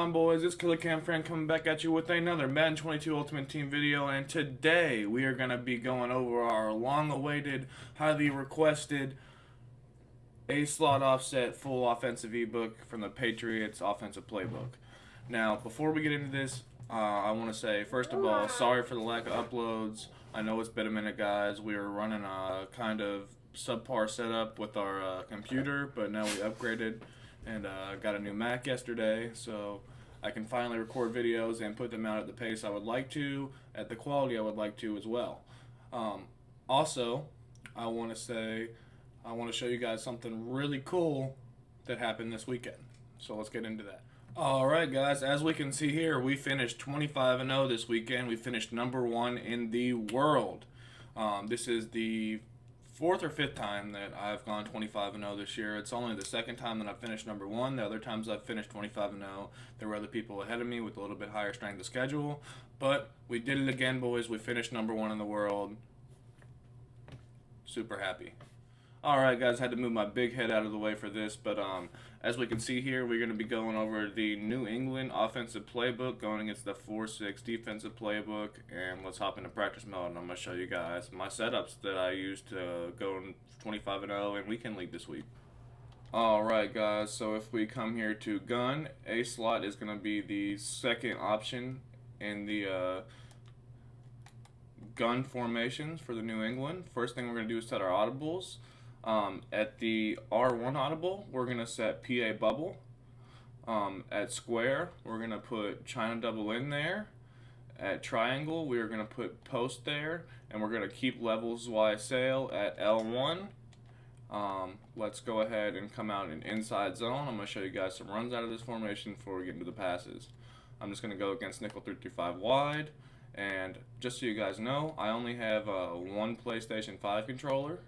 on, boys? It's Killer Cam Friend coming back at you with another Madden 22 Ultimate Team video, and today we are going to be going over our long-awaited, highly requested A-slot offset full offensive ebook from the Patriots offensive playbook. Now, before we get into this, I want to say, first of all, sorry for the lack of uploads. I know it's been a minute, guys. We were running a kind of subpar setup with our computer, but now we upgraded and got a new Mac yesterday, so I can finally record videos and put them out at the pace I would like to, at the quality I would like to as well. Also, I want to show you guys something really cool that happened this weekend. So let's get into that. Alright guys, as we can see here, we finished 25-0 this weekend. We finished #1 in the world. This is the fourth or fifth time that I've gone 25-0 this year. It's only the second time that I've finished #1. The other times I've finished 25-0, there were other people ahead of me with a little bit higher strength of schedule. But we did it again, boys. We finished #1 in the world. Super happy. Alright guys, had to move my big head out of the way for this, but as we can see here, we're going to be going over the New England offensive playbook, going against the 4-6 defensive playbook, and let's hop into practice mode, and I'm going to show you guys my setups that I used to go 25-0 in weekend league this week. Alright guys, so if we come here to gun, A slot is going to be the second option in the gun formations for the New England. First thing we're going to do is set our audibles. At the R1 audible, we're going to set PA Bubble. At square, we're going to put China double in there. At triangle, we're going to put post there, and we're going to keep levels Y sail at L1. Let's go ahead and come out in inside zone. I'm going to show you guys some runs out of this formation before we get into the passes. I'm just going to go against nickel 3-5 wide, and just so you guys know, I only have one PlayStation 5 controller.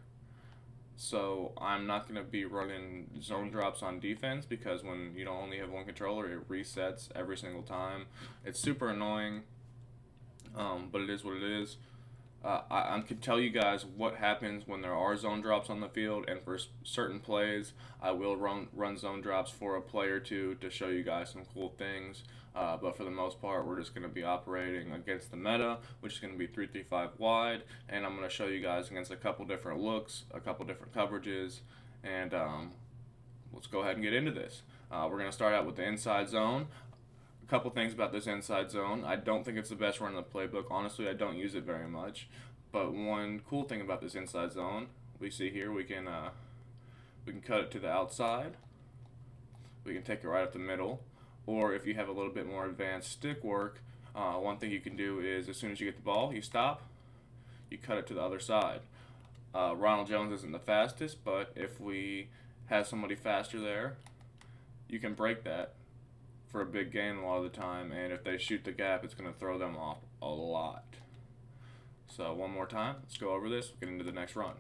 So I'm not going to be running zone drops on defense, because when you don't only have one controller, it resets every single time. It's super annoying, but it is what it is. I can tell you guys what happens when there are zone drops on the field, and for certain plays, I will run zone drops for a play or two to show you guys some cool things. But for the most part, we're just going to be operating against the meta, which is going to be 3-3-5 wide, and I'm going to show you guys against a couple different looks, a couple different coverages, and let's go ahead and get into this. We're going to start out with the inside zone. A couple things about this inside zone. I don't think it's the best run in the playbook. Honestly, I don't use it very much. But one cool thing about this inside zone, we see here, we can cut it to the outside. We can take it right up the middle. Or if you have a little bit more advanced stick work, one thing you can do is, as soon as you get the ball, you stop, you cut it to the other side. Ronald Jones isn't the fastest, but if we have somebody faster there, you can break that for a big gain a lot of the time, and if they shoot the gap, it's going to throw them off a lot. So one more time, let's go over this, get into the next run.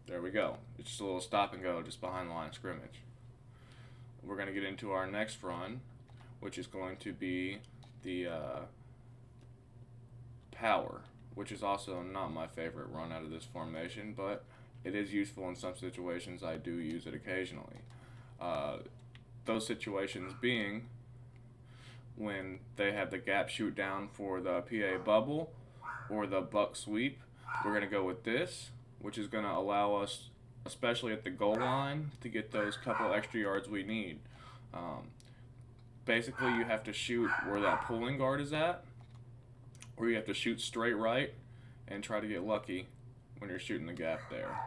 There we go. It's just a little stop and go just behind the line of scrimmage. We're going to get into our next run, which is going to be the power, which is also not my favorite run out of this formation, but it is useful in some situations. I do use it occasionally. Those situations being when they have the gap shoot down for the PA bubble or the buck sweep. We're going to go with this, which is going to allow us, especially at the goal line, to get those couple extra yards we need. Basically, you have to shoot where that pulling guard is at, or you have to shoot straight right and try to get lucky when you're shooting the gap there.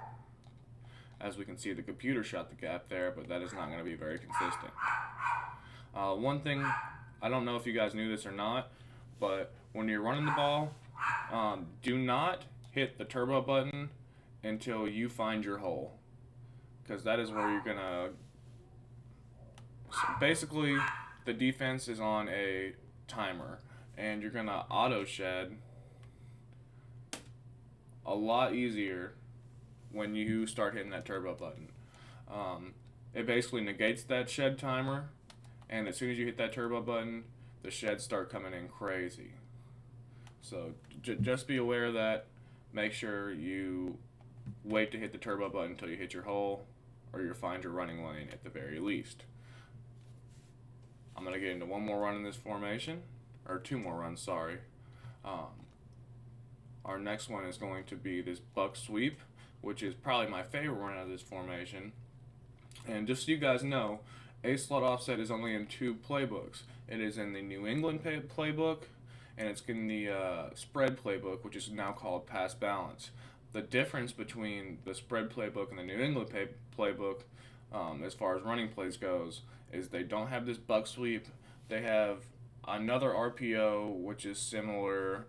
As we can see, the computer shot the gap there, but that is not going to be very consistent. One thing, I don't know if you guys knew this or not, but when you're running the ball, do not hit the turbo button until you find your hole, because that is where you're going to... So basically, the defense is on a timer, and you're going to auto shed a lot easier when you start hitting that turbo button. It basically negates that shed timer, and as soon as you hit that turbo button, the sheds start coming in crazy. So just be aware of that. Make sure you wait to hit the turbo button until you hit your hole, or you'll find your running lane at the very least. I'm going to get into one more run in this formation, or two more runs, sorry. Our next one is going to be this buck sweep, which is probably my favorite run out of this formation. And just so you guys know, a slot offset is only in two playbooks. It is in the New England playbook, and it's in the spread playbook, which is now called pass balance. The difference between the spread playbook and the New England playbook, as far as running plays goes, is they don't have this buck sweep. They have another RPO, which is similar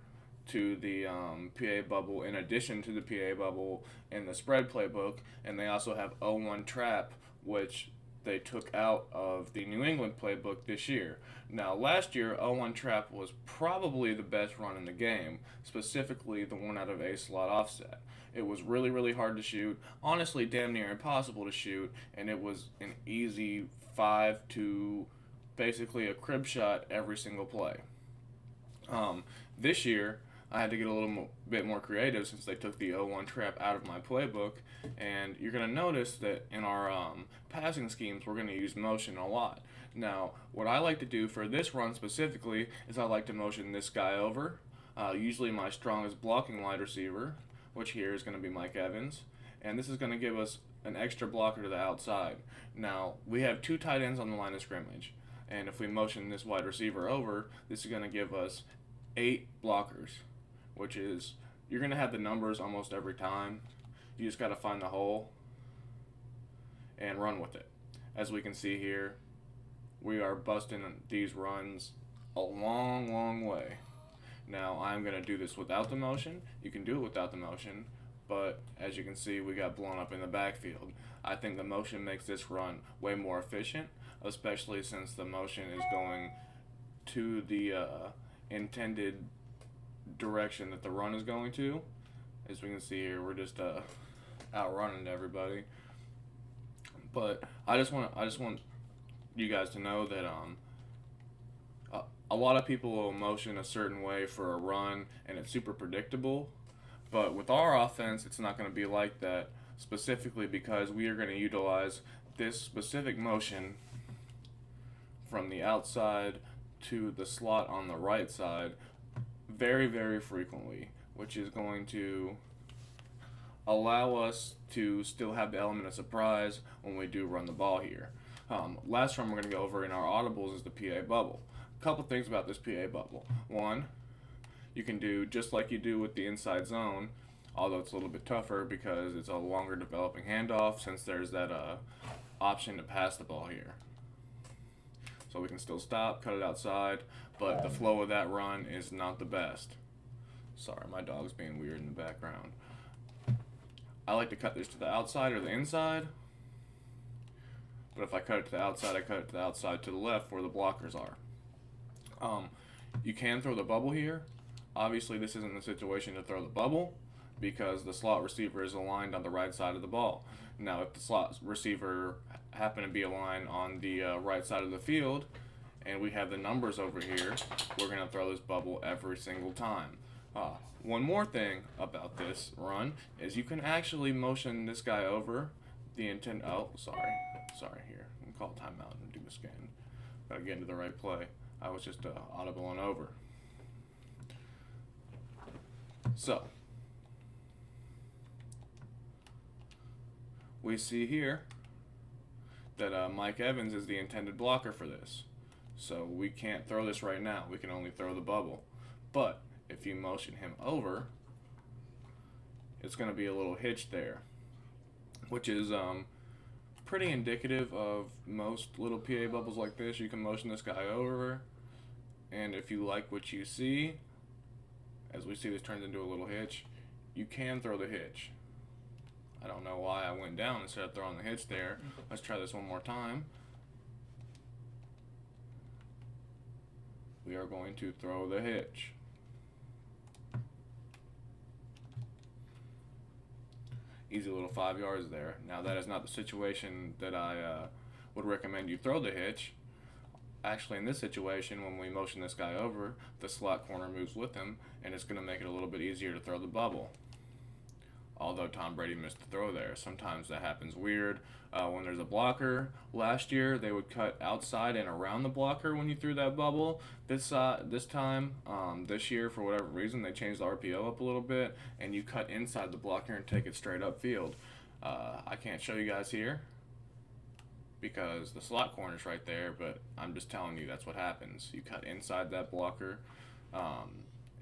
to the PA bubble in addition to the PA bubble in the spread playbook, and they also have 0-1 trap, which they took out of the New England playbook this year. Now, last year, 0-1 trap was probably the best run in the game, specifically the one out of a slot offset. It was really, really hard to shoot, honestly damn near impossible to shoot, and it was an easy 5 to basically a crib shot every single play. This year, I had to get a little bit more creative since they took the 0-1 trap out of my playbook, and you're going to notice that in our passing schemes, we're going to use motion a lot. Now, what I like to do for this run specifically is I like to motion this guy over, usually my strongest blocking wide receiver, which here is going to be Mike Evans, and this is going to give us an extra blocker to the outside. Now, we have two tight ends on the line of scrimmage, and if we motion this wide receiver over, this is going to give us 8 blockers, which is, you're going to have the numbers almost every time. You just got to find the hole and run with it. As we can see here, we are busting these runs a long, long way. Now, I'm going to do this without the motion. You can do it without the motion, but as you can see, we got blown up in the backfield. I think the motion makes this run way more efficient, especially since the motion is going to the intended direction that the run is going to. As we can see here, we're just outrunning everybody. But I just want you guys to know that a lot of people will motion a certain way for a run, and it's super predictable. But with our offense, it's not going to be like that, specifically because we are going to utilize this specific motion from the outside to the slot on the right side very, very frequently, which is going to allow us to still have the element of surprise when we do run the ball here. Last run we're going to go over in our audibles is the PA bubble. A couple things about this PA bubble. One, you can do just like you do with the inside zone, although it's a little bit tougher because it's a longer developing handoff since there's that option to pass the ball here. So we can still stop, cut it outside, but the flow of that run is not the best. Sorry, my dog's being weird in the background. I like to cut this to the outside or the inside, but if I cut it to the outside, I cut it to the outside to the left where the blockers are. You can throw the bubble here. Obviously, this isn't the situation to throw the bubble because the slot receiver is aligned on the right side of the ball. Now, if the slot receiver happen to be aligned on the right side of the field and we have the numbers over here, we're going to throw this bubble every single time. One more thing about this run is you can actually motion this guy over the intent. Oh, sorry here. I'm going to call timeout and do a scan. Got to get into the right play. I was just audibling over. So, we see here that Mike Evans is the intended blocker for this. So we can't throw this right now. We can only throw the bubble. But if you motion him over, it's going to be a little hitch there, which is pretty indicative of most little PA bubbles like this. You can motion this guy over, and if you like what you see, as we see this turns into a little hitch, you can throw the hitch. I don't know why I went down instead of throwing the hitch there. Let's try this one more time. We are going to throw the hitch. Easy little 5 yards there. Now that is not the situation that I would recommend you throw the hitch. Actually, in this situation, when we motion this guy over, the slot corner moves with him, and it's going to make it a little bit easier to throw the bubble. although Tom Brady missed the throw there. Sometimes that happens weird. When there's a blocker, last year they would cut outside and around the blocker when you threw that bubble. This year, for whatever reason, they changed the RPO up a little bit, and you cut inside the blocker and take it straight upfield. I can't show you guys here because the slot corner's right there, but I'm just telling you that's what happens. You cut inside that blocker,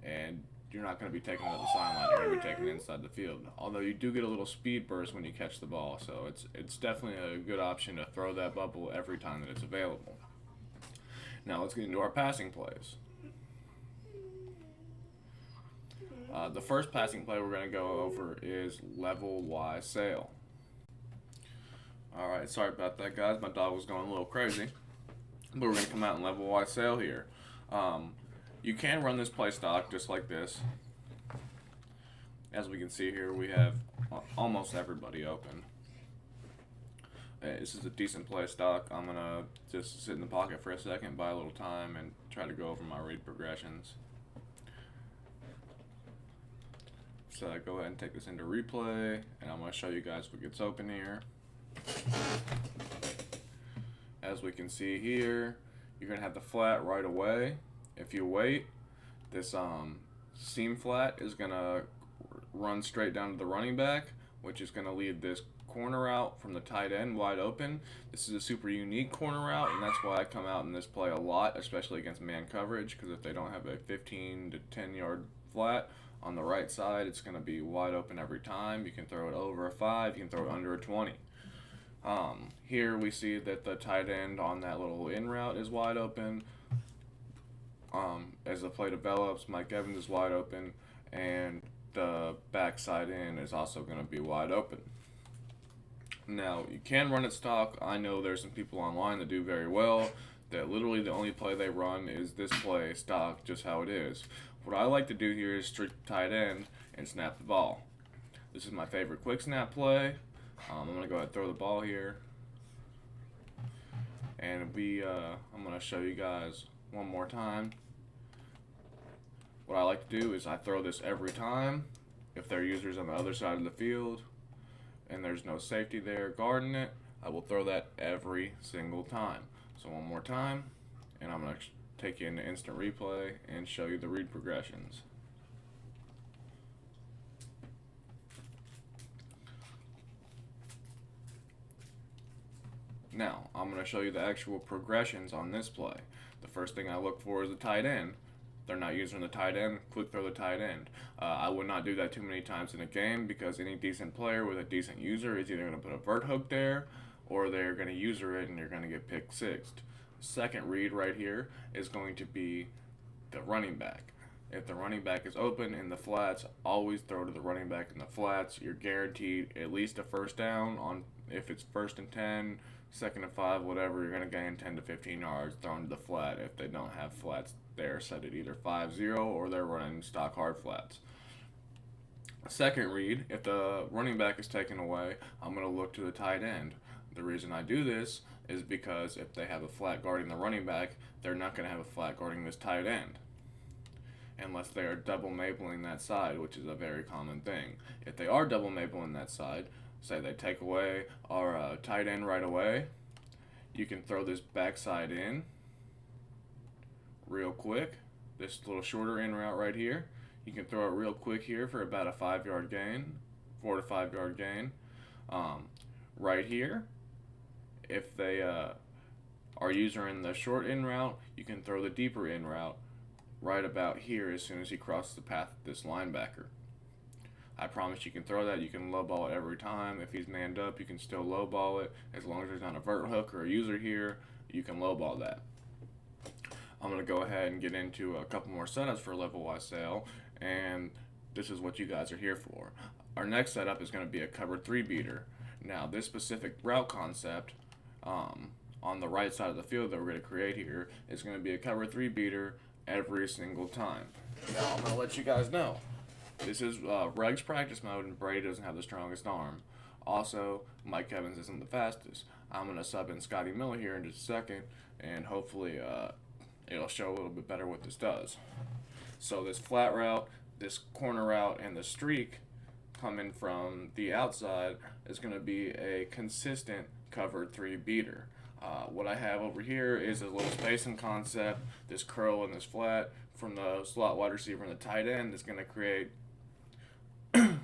and you're not going to be taking it at the sideline. You're going to be taking it inside the field. Although you do get a little speed burst when you catch the ball, so it's definitely a good option to throw that bubble every time that it's available. Now let's get into our passing plays. The first passing play we're going to go over is level Y sail. Alright, sorry about that, guys. My dog was going a little crazy. But we're going to come out in level Y sail here. You can run this play stock just like this. As we can see here, we have almost everybody open. This is a decent play stock. I'm going to just sit in the pocket for a second, buy a little time, and try to go over my read progressions. So I go ahead and take this into replay, and I'm going to show you guys what gets open here. As we can see here, you're going to have the flat right away. If you wait, this seam flat is going to run straight down to the running back, which is going to leave this corner route from the tight end wide open. This is a super unique corner route, and that's why I come out in this play a lot, especially against man coverage, because if they don't have a 15 to 10 yard flat on the right side, it's going to be wide open every time. You can throw it over a 5, you can throw it under a 20. Here we see that the tight end on that little in route is wide open. As the play develops, Mike Evans is wide open, and the backside in is also going to be wide open. Now, you can run it stock. I know there's some people online that do very well, that literally the only play they run is this play stock, just how it is. What I like to do here is streak the tight end and snap the ball. This is my favorite quick snap play. I'm going to go ahead and throw the ball here. And I'm going to show you guys one more time. What I like to do is I throw this every time. If their user's on the other side of the field and there's no safety there guarding it, I will throw that every single time. So one more time, and I'm going to take you into instant replay and show you the read progressions. Now, I'm going to show you the actual progressions on this play. The first thing I look for is the tight end. They're not using the tight end, quick throw the tight end. I would not do that too many times in a game because any decent player with a decent user is either going to put a vert hook there or they're going to user it and you're going to get pick sixed. Second read right here is going to be the running back. If the running back is open in the flats, always throw to the running back in the flats. You're guaranteed at least a first down on if it's 1st and 10, 2nd and 5, whatever, you're going to gain 10 to 15 yards thrown to the flat. If they don't have flats there, set it either 5-0 or they're running stock hard flats. Second read, if the running back is taken away, I'm going to look to the tight end. The reason I do this is because if they have a flat guarding the running back, they're not going to have a flat guarding this tight end unless they are double mapling that side, which is a very common thing. If they are double mapling that side, say they take away our tight end right away, you can throw this backside in real quick, this little shorter in route right here. You can throw it real quick here for about a 5-yard gain, 4 to 5 yard gain. Right here, if they are using the short in route, you can throw the deeper in route right about here as soon as he crosses the path of this linebacker. I promise you can throw that. You can low ball it every time. If he's manned up, you can still low ball it. As long as there's not a vert hook or a user here, you can low ball that. I'm going to go ahead and get into a couple more setups for level Y sail, and this is what you guys are here for. Our next setup is going to be a cover 3 beater. Now, this specific route concept on the right side of the field that we're going to create here is going to be a cover 3 beater every single time. Now, I'm going to let you guys know. This is Regs practice mode, and Brady doesn't have the strongest arm. Also, Mike Evans isn't the fastest. I'm going to sub in Scotty Miller here in just a second, and hopefully it'll show a little bit better what this does. So this flat route, this corner route, and the streak coming from the outside is going to be a consistent cover 3 beater. What I have over here is a little spacing concept, this curl and this flat from the slot wide receiver and the tight end is going to create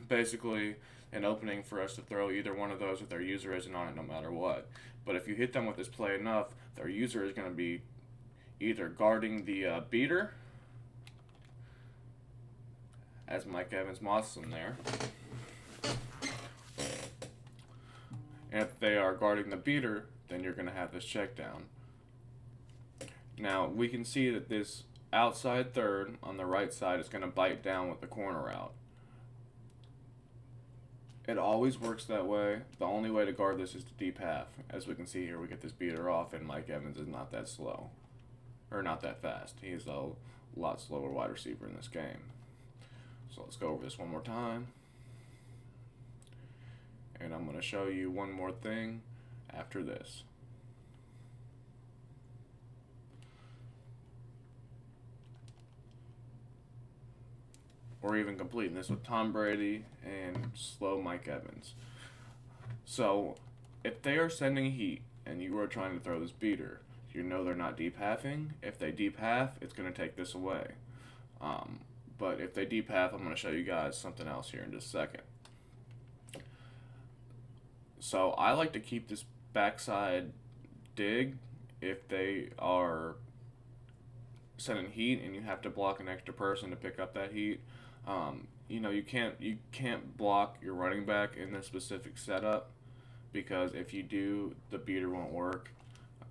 basically an opening for us to throw either one of those if their user isn't on it no matter what. But if you hit them with this play enough, their user is going to be either guarding the beater, as Mike Evans mosses them there, and if they are guarding the beater, then you're going to have this check down. Now, we can see that this outside third on the right side is going to bite down with the corner out. It always works that way. The only way to guard this is to deep half. As we can see here, we get this beater off, and Mike Evans is not that slow. Or not that fast. He is a lot slower wide receiver in this game. So let's go over this one more time. And I'm going to show you one more thing after this. Or even completing this with Tom Brady and slow Mike Evans. So if they are sending heat and you are trying to throw this beater, you know they're not deep halving. If they deep half, it's going to take this away. But if they deep half, I'm going to show you guys something else here in just a second. So I like to keep this backside dig if they are sending heat and you have to block an extra person to pick up that heat. You know, you can't block your running back in this specific setup, because if you do, the beater won't work.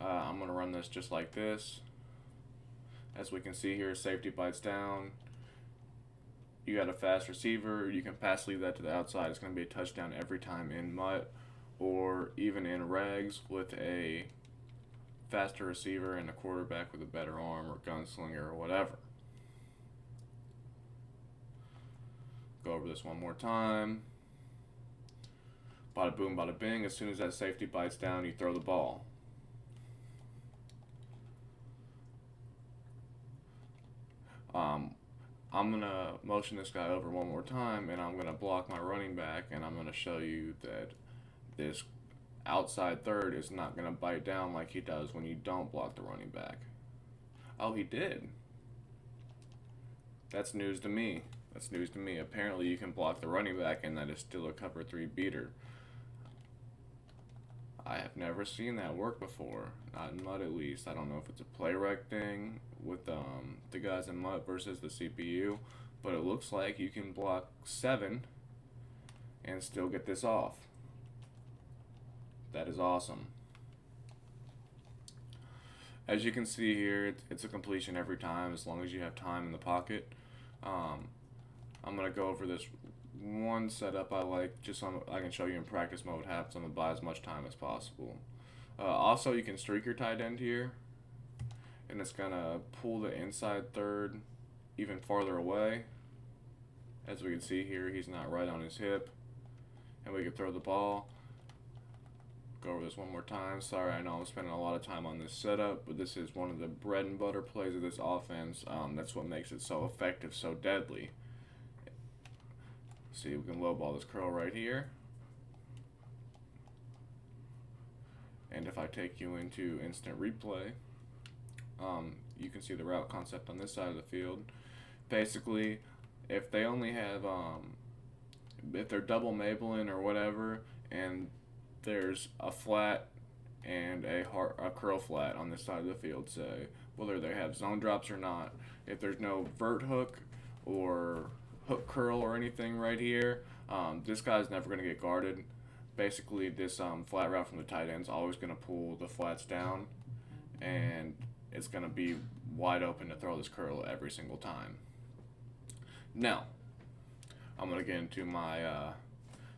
I'm going to run this just like this. As we can see here, safety bites down. You got a fast receiver. You can pass leave that to the outside. It's going to be a touchdown every time in MUT, or even in regs with a faster receiver and a quarterback with a better arm or gunslinger or whatever. Go over this one more time. Bada boom, bada bing. As soon as that safety bites down, you throw the ball. I'm going to motion this guy over one more time, and I'm going to block my running back, and I'm going to show you that this outside third is not going to bite down like he does when you don't block the running back. Oh, he did. That's news to me. That's news to me. Apparently you can block the running back and that is still a cover 3 beater. I have never seen that work before. Not in MUT at least. I don't know if it's a play rec thing with the guys in MUT versus the CPU, but it looks like you can block 7 and still get this off. That is awesome. As you can see here, it's a completion every time as long as you have time in the pocket. I'm going to go over this one setup I like, just so I can show you in practice mode what happens. I'm going to buy as much time as possible. Also, you can streak your tight end here, and it's going to pull the inside third even farther away. As we can see here, he's not right on his hip, and we can throw the ball. Go over this one more time. Sorry, I know I'm spending a lot of time on this setup, but this is one of the bread and butter plays of this offense. That's what makes it so effective, so deadly. See, we can low ball this curl right here. And if I take you into instant replay, you can see the route concept on this side of the field. Basically, if they only have, if they're double Maybelline or whatever, and there's a flat and a curl flat on this side of the field, say, whether they have zone drops or not, if there's no vert hook or hook curl or anything right here, this guy's never going to get guarded. Basically, this flat route from the tight end is always going to pull the flats down, and it's going to be wide open to throw this curl every single time. Now, I'm going to get into my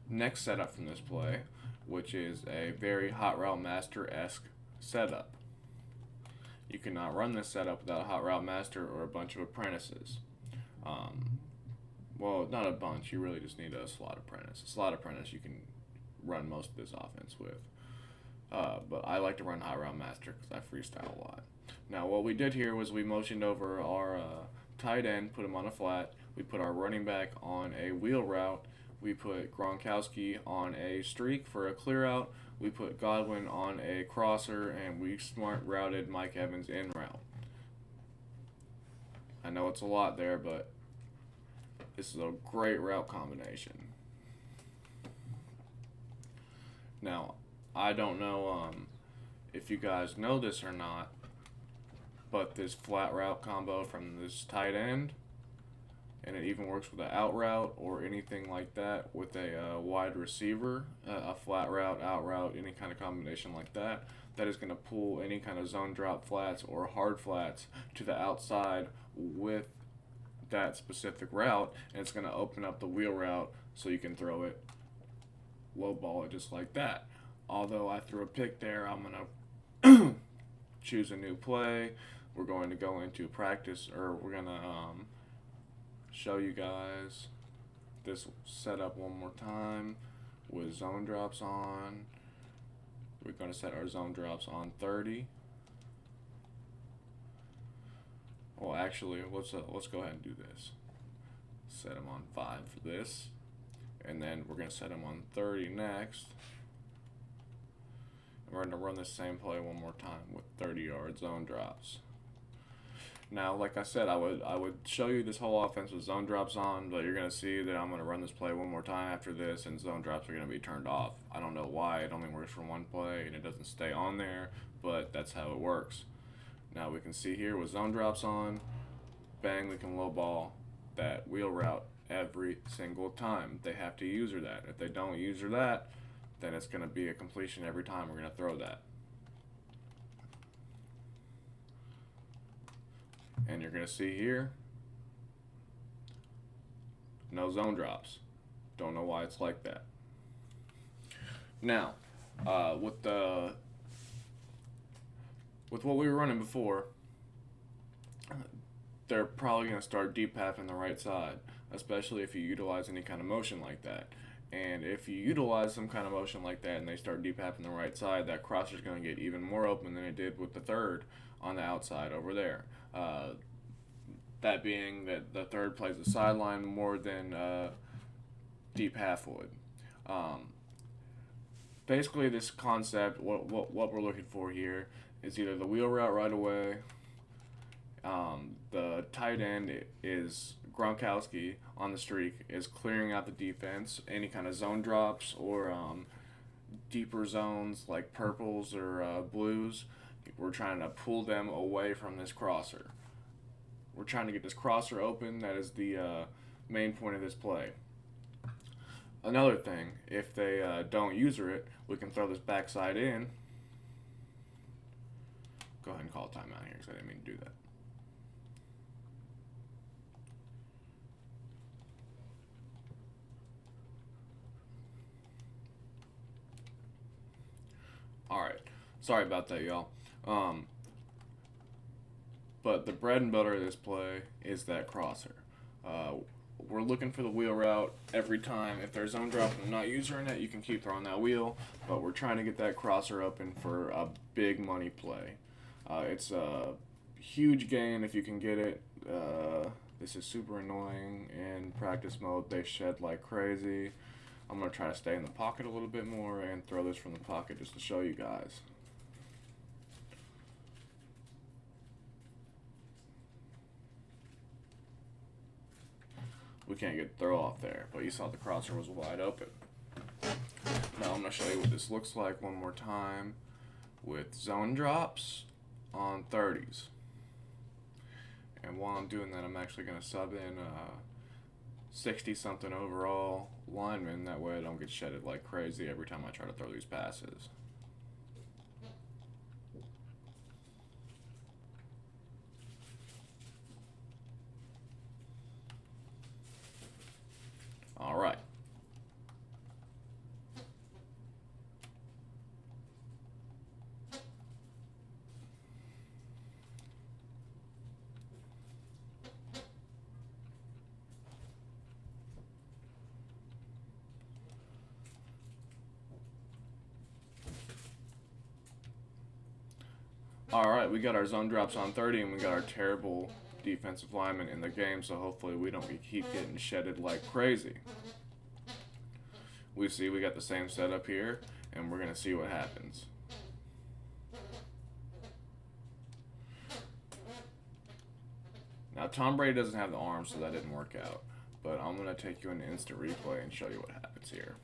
next setup from this play, which is a very Hot Route Master-esque setup. You cannot run this setup without a Hot Route Master or a bunch of apprentices. Well, not a bunch. You really just need a slot apprentice. A slot apprentice you can run most of this offense with. But I like to run Hot Route Master because I freestyle a lot. Now, what we did here was we motioned over our tight end, put him on a flat. We put our running back on a wheel route we put Gronkowski on a streak for a clear out, we put Godwin on a crosser, and we smart routed Mike Evans in route. I know it's a lot there, but this is a great route combination. Now, I don't know if you guys know this or not, but this flat route combo from this tight end, and it even works with an out route or anything like that with a wide receiver, a flat route, out route, any kind of combination like that, that is going to pull any kind of zone drop flats or hard flats to the outside with that specific route, and it's going to open up the wheel route so you can throw it, low ball it just like that. Although I threw a pick there, I'm going to choose a new play. We're going to go into practice, or we're going to show you guys this setup one more time with zone drops on. We're going to set our zone drops on 30. Well, actually, let's go ahead and do this. Set them on 5 for this, and then we're going to set them on 30 next. And we're going to run the same play one more time with 30-yard zone drops. Now, like I said, I would show you this whole offense with zone drops on, but you're going to see that I'm going to run this play one more time after this, and zone drops are going to be turned off. I don't know why. It only works for one play, and it doesn't stay on there, but that's how it works. Now, we can see here with zone drops on, bang, we can low ball that wheel route every single time. They have to user that. If they don't user that, then it's going to be a completion every time we're going to throw that. And you're going to see here, no zone drops. Don't know why it's like that. Now, with what we were running before, they're probably going to start deep halving the right side, especially if you utilize any kind of motion like that. And if you utilize some kind of motion like that and they start deep halving the right side, that crosser is going to get even more open than it did with the third on the outside over there. That being that the third plays the sideline more than deep half would. Basically, this concept, what we're looking for here, is either the wheel route right away. The tight end is Gronkowski on the streak is clearing out the defense. Any kind of zone drops or deeper zones like purples or blues, we're trying to pull them away from this crosser. We're trying to get this crosser open. That is the main point of this play. Another thing, if they don't user it, we can throw this backside in. Go ahead and call a timeout here because I didn't mean to do that. Alright, sorry about that, y'all. But the bread and butter of this play is that crosser. We're looking for the wheel route every time. If there's zone drop and not using it, you can keep throwing that wheel, but we're trying to get that crosser open for a big money play. It's a huge gain if you can get it. This is super annoying. In practice mode, they shed like crazy. I'm going to try to stay in the pocket a little bit more and throw this from the pocket just to show you guys. We can't get the throw off there, but you saw the crosser was wide open. Now I'm going to show you what this looks like one more time with zone drops on 30s. And while I'm doing that, I'm actually going to sub in 60-something overall lineman. That way I don't get shedded like crazy every time I try to throw these passes. All right. All right, we got our zone drops on 30, and we got our terrible defensive lineman in the game, so hopefully we don't keep getting shedded like crazy. we see we got the same setup here, and we're going to see what happens. Now, Tom Brady doesn't have the arm, so that didn't work out. But I'm going to take you into instant replay and show you what happens here.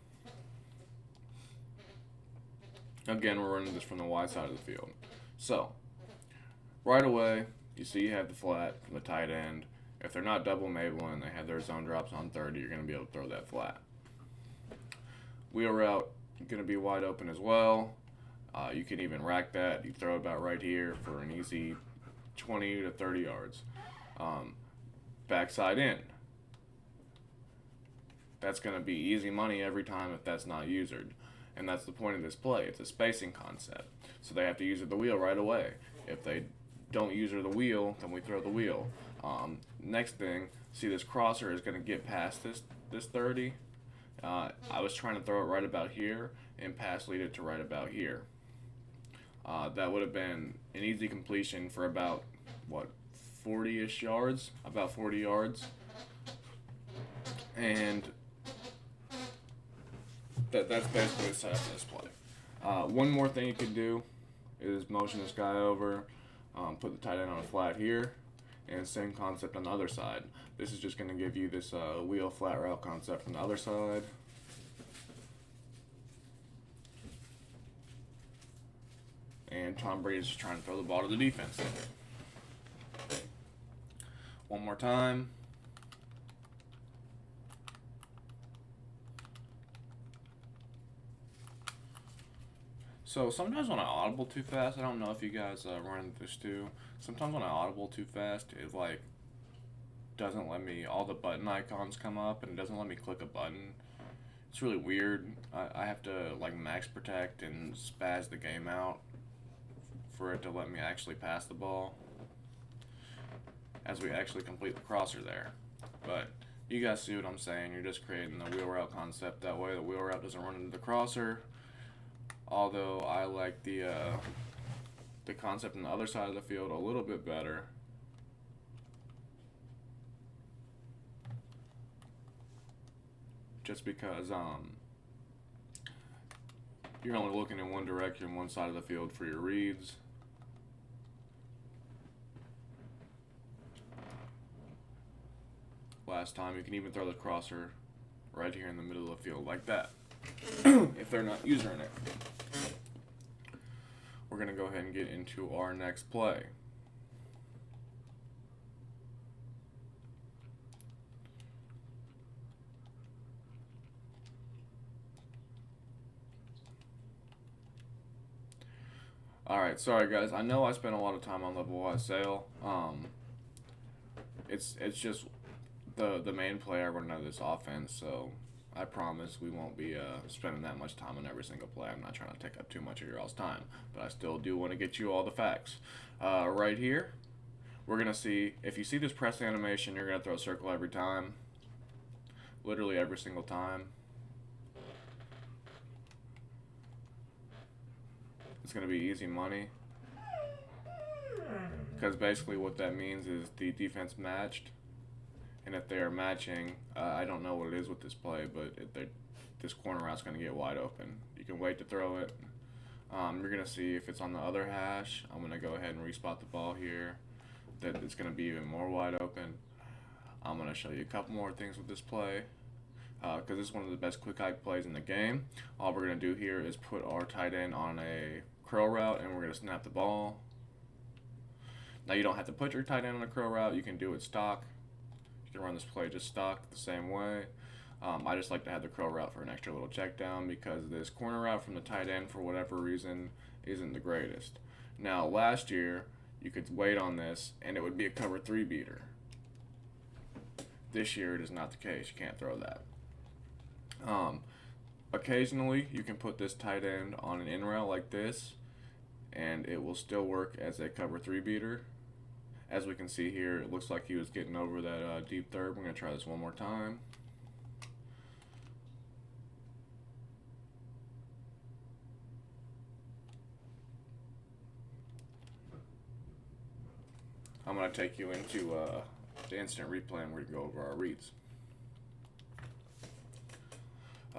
Again, we're running this from the wide side of the field. So, right away, you see you have the flat from the tight end. If they're not double Mabel and they have their zone drops on 30, you're going to be able to throw that flat. Wheel route going to be wide open as well. You can even rack that. You throw it about right here for an easy 20 to 30 yards. Backside in. That's going to be easy money every time if that's not usered. And that's the point of this play. It's a spacing concept. So they have to use the wheel right away. If they don't use the wheel, then we throw the wheel. Next thing, see this crosser is going to get past this 30. I was trying to throw it right about here and pass lead it to right about here. That would have been an easy completion for about, 40-ish yards? About 40 yards. And that's basically the setup for this play. One more thing you can do is motion this guy over, put the tight end on a flat here, and same concept on the other side. This is just going to give you this wheel flat route concept from the other side. And Tom Brady's just trying to throw the ball to the defense. One more time. So sometimes when I audible too fast, I don't know if you guys run into this too. Sometimes when I audible too fast, it doesn't let me, all the button icons come up and it doesn't let me click a button. It's really weird. I have to max protect and spaz the game out for it to let me actually pass the ball as we actually complete the crosser there. But you guys see what I'm saying. You're just creating the wheel route concept. That way the wheel route doesn't run into the crosser. Although I like the concept on the other side of the field a little bit better. Just because you're only looking in one direction, one side of the field for your reads. Last time, you can even throw the crosser right here in the middle of the field like that. If they're not using it. We're going to go ahead and get into our next play. Alright, sorry guys. I know I spent a lot of time on level wide sail. It's just the main play I run out of this offense, so I promise we won't be spending that much time on every single play. I'm not trying to take up too much of your all's time, but I still do want to get you all the facts. Right here, we're going to see, if you see this press animation, you're going to throw a circle every time. Literally every single time. It's going to be easy money. Because basically what that means is the defense matched. And if they are matching, I don't know what it is with this play, but this corner route's going to get wide open. You can wait to throw it. You're going to see if it's on the other hash. I'm going to go ahead and respot the ball here. That it's going to be even more wide open. I'm going to show you a couple more things with this play. Because this is one of the best quick hike plays in the game. All we're going to do here is put our tight end on a curl route, and we're going to snap the ball. Now you don't have to put your tight end on a curl route. You can do it stock. You can run this play just stock the same way. I just like to have the curl route for an extra little check down because this corner route from the tight end, for whatever reason, isn't the greatest. Now, last year, you could wait on this, and it would be a cover 3 beater. This year, it is not the case. You can't throw that. Occasionally, you can put this tight end on an in route like this, and it will still work as a cover 3 beater. As we can see here, it looks like he was getting over that deep third. We're going to try this one more time. I'm going to take you into the instant replay and we're going to go over our reads.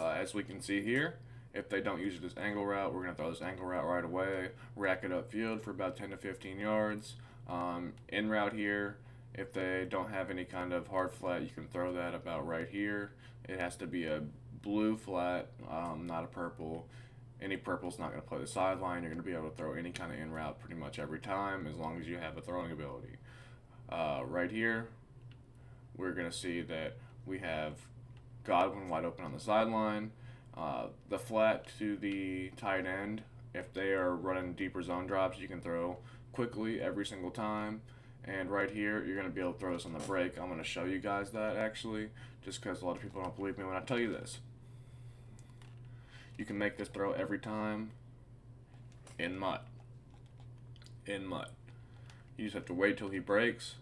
As we can see here, if they don't use this angle route, we're going to throw this angle route right away, rack it upfield for about 10 to 15 yards. In route here, if they don't have any kind of hard flat, you can throw that about right here. It has to be a blue flat, not a purple. Any purple's not going to play the sideline. You're going to be able to throw any kind of in route pretty much every time as long as you have a throwing ability. Right here, we're going to see that we have Godwin wide open on the sideline. The flat to the tight end, if they are running deeper zone drops, you can throw quickly every single time. And right here, you're going to be able to throw this on the break. I'm going to show you guys that actually, just because a lot of people don't believe me when I tell you this. You can make this throw every time in mud. In mud. You just have to wait till he breaks,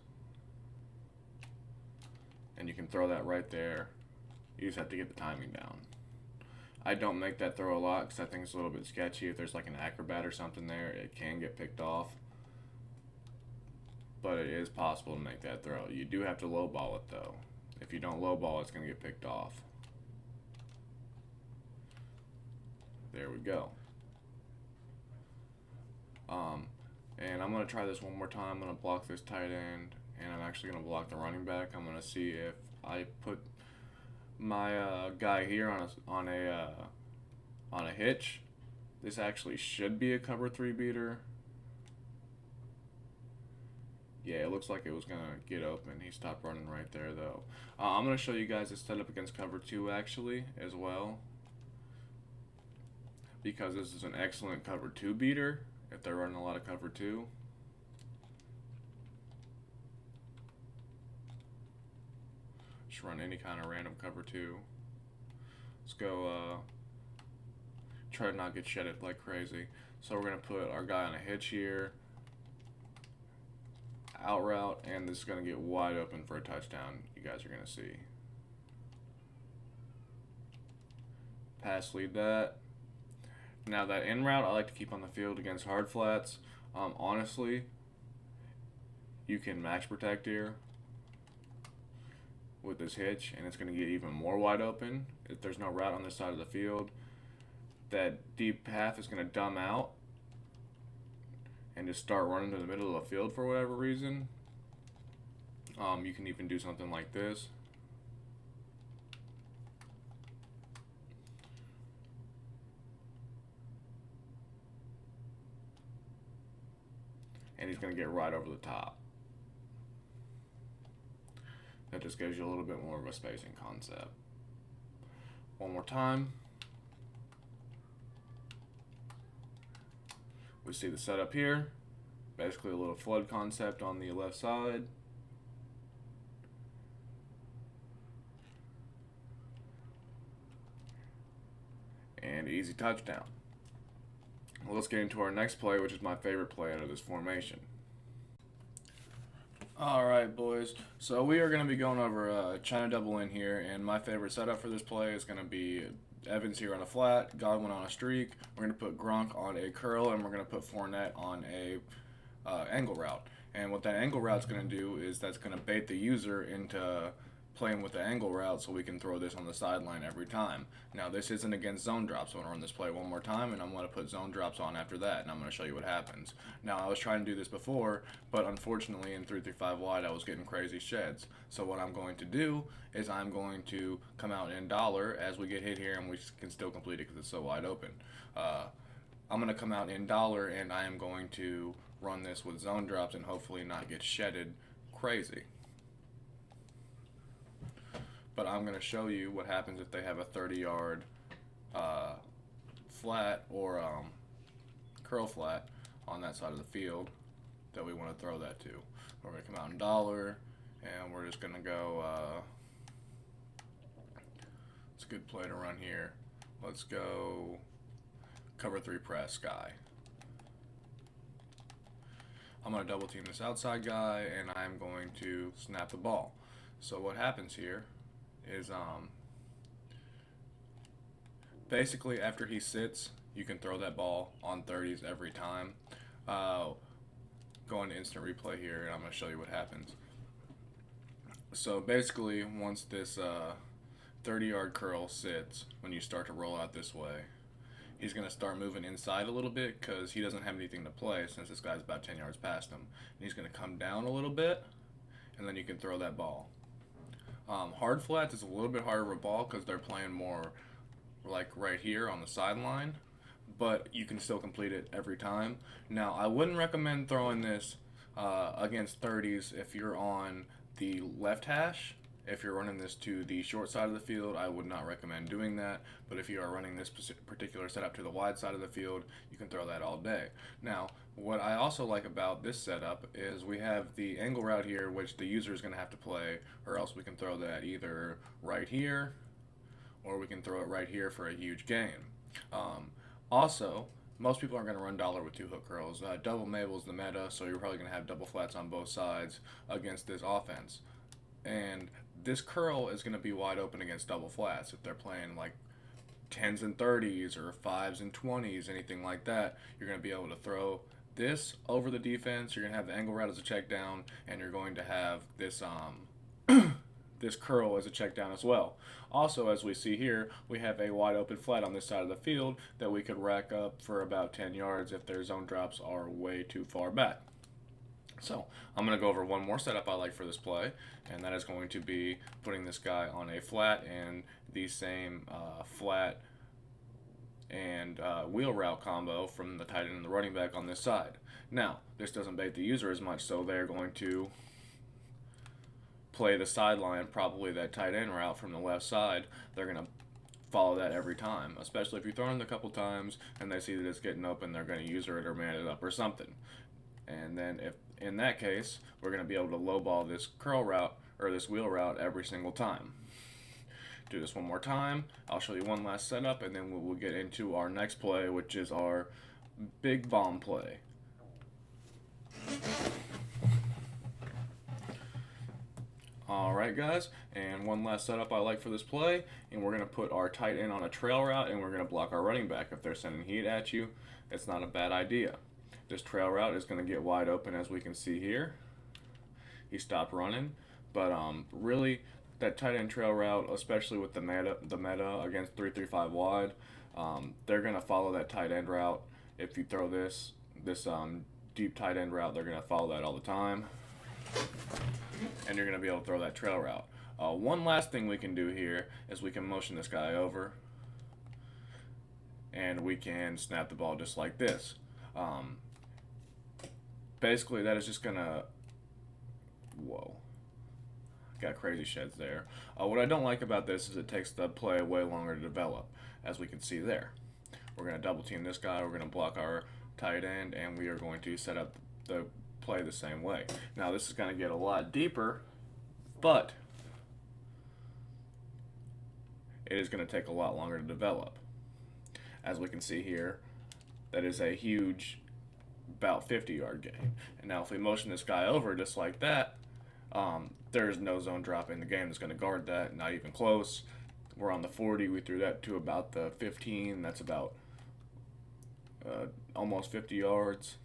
and you can throw that right there. You just have to get the timing down. I don't make that throw a lot because I think it's a little bit sketchy. If there's like an acrobat or something there, it can get picked off. But it is possible to make that throw. You do have to lowball it though. If you don't lowball, it's going to get picked off. There we go. And I'm going to try this one more time. I'm going to block this tight end, and I'm actually going to block the running back. I'm going to see if I put my guy here on a hitch. This actually should be a cover 3 beater. Yeah, it looks like it was going to get open. He stopped running right there, though. I'm going to show you guys this setup against cover 2, actually, as well. Because this is an excellent cover 2 beater if they're running a lot of cover 2. Just run any kind of random cover 2. Let's go try to not get shedded like crazy. So we're going to put our guy on a hitch here. Out route, and this is going to get wide open for a touchdown. You guys are going to see. Pass lead that. Now that in route, I like to keep on the field against hard flats. Honestly, you can max protect here with this hitch, and it's going to get even more wide open. If there's no route on this side of the field, that deep path is going to dumb out and just start running to the middle of the field for whatever reason. You can even do something like this. And he's going to get right over the top. That just gives you a little bit more of a spacing concept. One more time. We see the setup here. Basically a little flood concept on the left side. And easy touchdown. Well, let's get into our next play, which is my favorite play out of this formation. Alright, boys. So we are going to be going over China double in here, and my favorite setup for this play is going to be Evans here on a flat, Godwin on a streak. We're going to put Gronk on a curl, and we're going to put Fournette on a angle route. And what that angle route is going to do is that's going to bait the user into playing with the angle route so we can throw this on the sideline every time. Now this isn't against zone drops, so I'm going to run this play one more time, and I'm going to put zone drops on after that, and I'm going to show you what happens. Now I was trying to do this before, but unfortunately in 3-3-5 wide I was getting crazy sheds. So what I'm going to do is I'm going to come out in dollar as we get hit here, and we can still complete it because it's so wide open. I'm going to come out in dollar, and I am going to run this with zone drops and hopefully not get shedded crazy. But I'm going to show you what happens if they have a 30-yard flat or curl flat on that side of the field that we want to throw that to. We're going to come out in dollar, and we're just going to go, it's a good play to run here. Let's go cover 3 press guy. I'm going to double team this outside guy, and I'm going to snap the ball. So what happens here is basically after he sits, you can throw that ball on 30s every time. Go into instant replay here, and I'm going to show you what happens. So basically, once this 30-yard curl sits when you start to roll out this way. He's going to start moving inside a little bit because he doesn't have anything to play since this guy's about 10 yards past him. And he's going to come down a little bit, and then you can throw that ball. Hard flats is a little bit harder of a ball because they're playing more like right here on the sideline, but you can still complete it every time. Now, I wouldn't recommend throwing this against 30s if you're on the left hash. If you're running this to the short side of the field, I would not recommend doing that. But if you are running this particular setup to the wide side of the field, you can throw that all day. Now, what I also like about this setup is we have the angle route here, which the user is going to have to play, or else we can throw that either right here, or we can throw it right here for a huge gain. Also, most people aren't going to run dollar with two hook curls. Double Mabel is the meta, so you're probably going to have double flats on both sides against this offense. And this curl is going to be wide open against double flats. If they're playing like 10s and 30s or 5s and 20s, anything like that, you're going to be able to throw this over the defense. You're going to have the angle route as a check down, and you're going to have this this curl as a check down as well. Also, as we see here, we have a wide open flat on this side of the field that we could rack up for about 10 yards if their zone drops are way too far back. So I'm going to go over one more setup I like for this play, and that is going to be putting this guy on a flat and the same flat and wheel route combo from the tight end and the running back on this side. Now, this doesn't bait the user as much, so they're going to play the sideline, probably that tight end route from the left side. They're going to follow that every time, especially if you throw it a couple times and they see that it's getting open, they're going to user it or man it up or something. And then if in that case, we're going to be able to lowball this curl route or this wheel route every single time. Do this one more time. I'll show you one last setup, and then we'll get into our next play, which is our big bomb play. Alright guys, and one last setup I like for this play, and we're going to put our tight end on a trail route, and we're going to block our running back. If they're sending heat at you, it's not a bad idea. This trail route is going to get wide open, as we can see here. He stopped running, but really that tight end trail route, especially with the meta against 3-3-5 wide, they're going to follow that tight end route. If you throw this deep tight end route, they're going to follow that all the time, and you're going to be able to throw that trail route. One last thing we can do here is we can motion this guy over, and we can snap the ball just like this. Basically, that is just gonna, whoa, got crazy sheds there. What I don't like about this is it takes the play way longer to develop, as we can see there. We're gonna double team this guy, we're gonna block our tight end, and we are going to set up the play the same way. Now this is gonna get a lot deeper, but it is gonna take a lot longer to develop. As we can see here, that is a huge about 50-yard gain. And now if we motion this guy over just like that, there is no zone drop in the game that's going to guard that, not even close. We're on the 40, we threw that to about the 15, that's about almost 50 yards.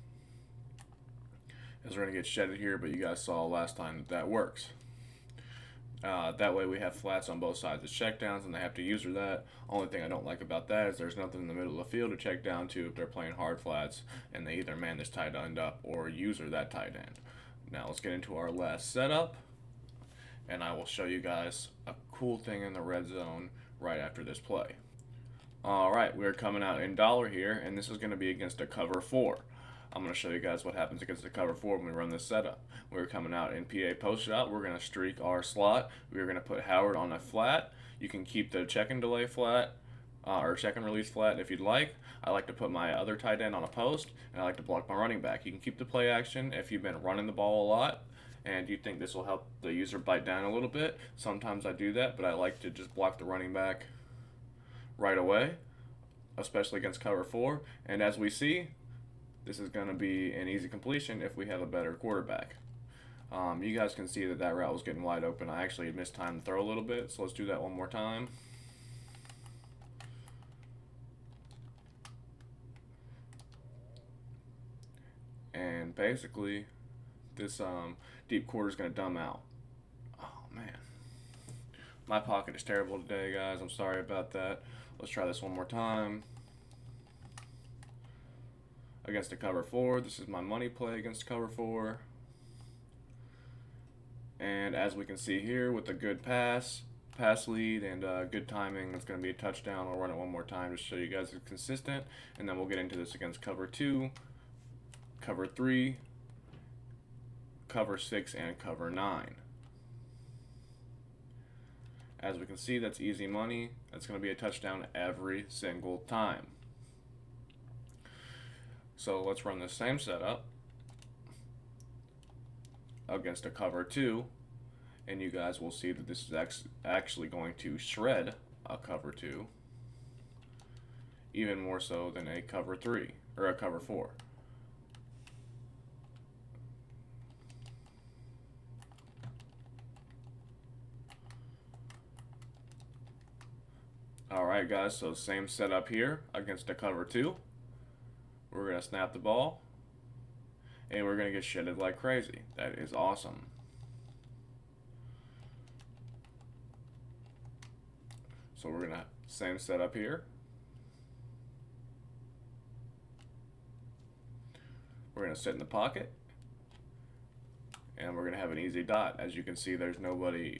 As we're going to get shedded here, but you guys saw last time that works. That way we have flats on both sides of checkdowns, and they have to user that. Only thing I don't like about that is there's nothing in the middle of the field to check down to if they're playing hard flats, and they either man this tight end up or user that tight end. Now let's get into our last setup, and I will show you guys a cool thing in the red zone right after this play. Alright, we're coming out in dollar here, and this is going to be against a cover 4. I'm going to show you guys what happens against the cover 4 when we run this setup. We're coming out in PA post shot. We're going to streak our slot. We're going to put Howard on a flat. You can keep the check and delay flat or check and release flat if you'd like. I like to put my other tight end on a post, and I like to block my running back. You can keep the play action if you've been running the ball a lot and you think this will help the user bite down a little bit. Sometimes I do that, but I like to just block the running back right away, especially against cover 4. And as we see, this is going to be an easy completion if we have a better quarterback. You guys can see that that route was getting wide open. I actually missed time to throw a little bit, so let's do that one more time. And basically, this deep quarter is going to dumb out. Oh, man. My pocket is terrible today, guys. I'm sorry about that. Let's try this one more time. Against a cover 4. This is my money play against cover 4. And as we can see here, with a good pass lead, and good timing, it's going to be a touchdown. I'll run it one more time to show you guys it's consistent. And then we'll get into this against cover 2, cover 3, cover 6, and cover 9. As we can see, that's easy money. That's going to be a touchdown every single time. So let's run the same setup against a cover 2, and you guys will see that this is actually going to shred a cover 2, even more so than a cover 3 or a cover 4. Alright guys, so same setup here against a cover 2. We're going to snap the ball, and we're going to get shredded like crazy. That is awesome. So we're going to same setup here. We're going to sit in the pocket, and we're going to have an easy dot. As you can see, there's nobody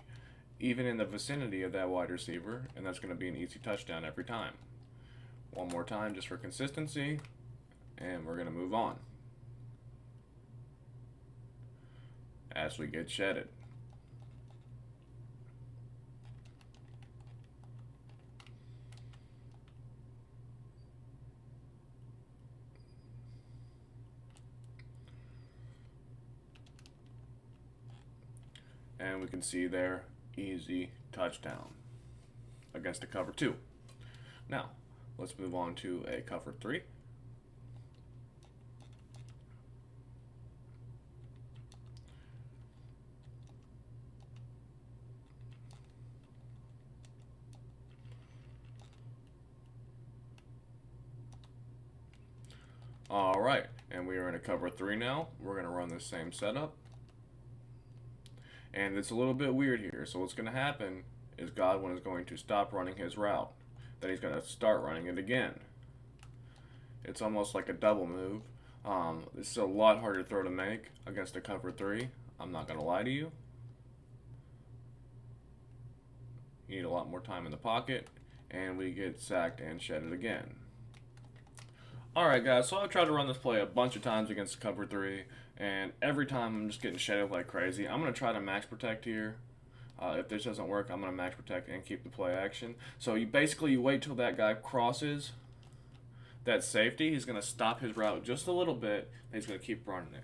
even in the vicinity of that wide receiver, and that's going to be an easy touchdown every time. One more time just for consistency, and we're going to move on as we get shedded. And we can see there, easy touchdown against a cover 2. Now, let's move on to a cover 3. Alright, and we are in a cover 3 now. We're going to run the same setup. And it's a little bit weird here. So what's going to happen is Godwin is going to stop running his route. Then he's going to start running it again. It's almost like a double move. This is a lot harder throw to make against a cover 3. I'm not going to lie to you. You need a lot more time in the pocket. And we get sacked and shedded again. Alright guys, so I've tried to run this play a bunch of times against cover 3, and every time I'm just getting shedded like crazy. I'm going to try to max protect here. If this doesn't work, I'm going to max protect and keep the play action. So you basically wait till that guy crosses that safety. He's going to stop his route just a little bit, and he's going to keep running it.